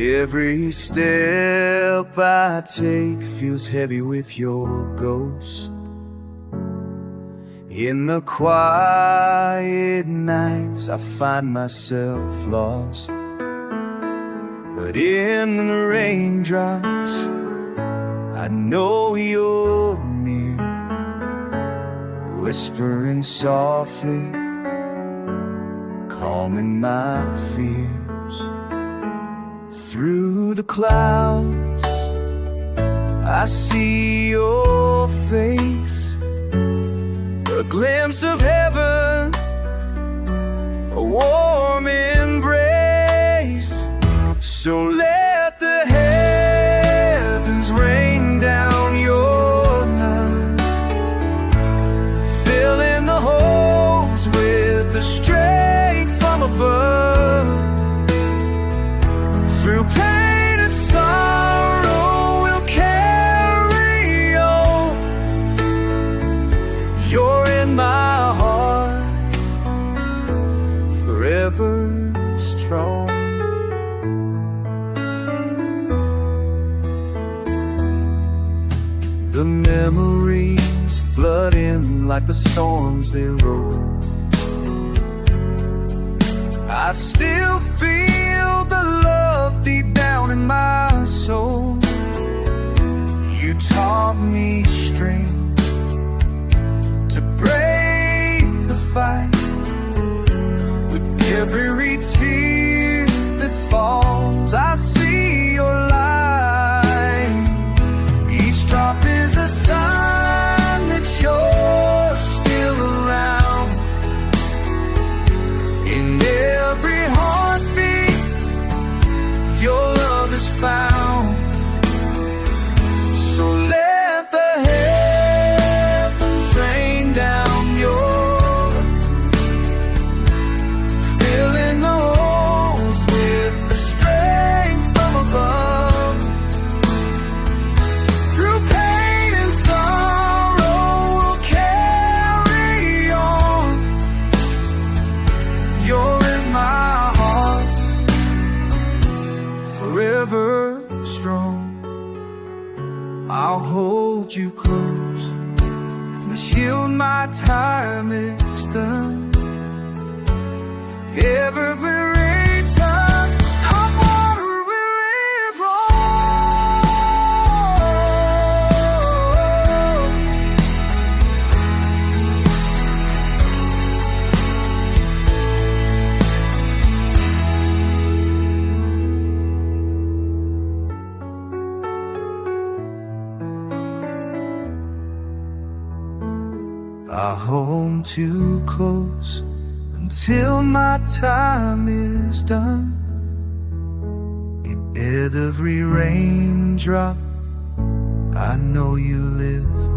Every step I take feels heavy with your ghost. In the quiet nights I find myself lost, but in the raindrops I know you're near, whispering softly, calming my fears. Through the clouds I see your face, a glimpse of heaven, a warm embrace. So let the heavens rain down your love, filling the holes with the strength from above. Through pain and sorrow we'll carry on. You're in my heart, forever strong. The memories flood in like the storms they roll. I still feel the love deep down in my soul. You taught me strength to brave the fight. With every tear that falls, I see your light. Each drop is a sign that you're still around. In every heartbeat your love is found. So let the heavens rain down your love, filling the holes with the strength from above. Through pain and sorrow we'll carry on. You're in my heart, forever strong. I'll hold you close, the shield my time is done. Every time hot water will I'll hold too close until my time is done. In every raindrop I know you live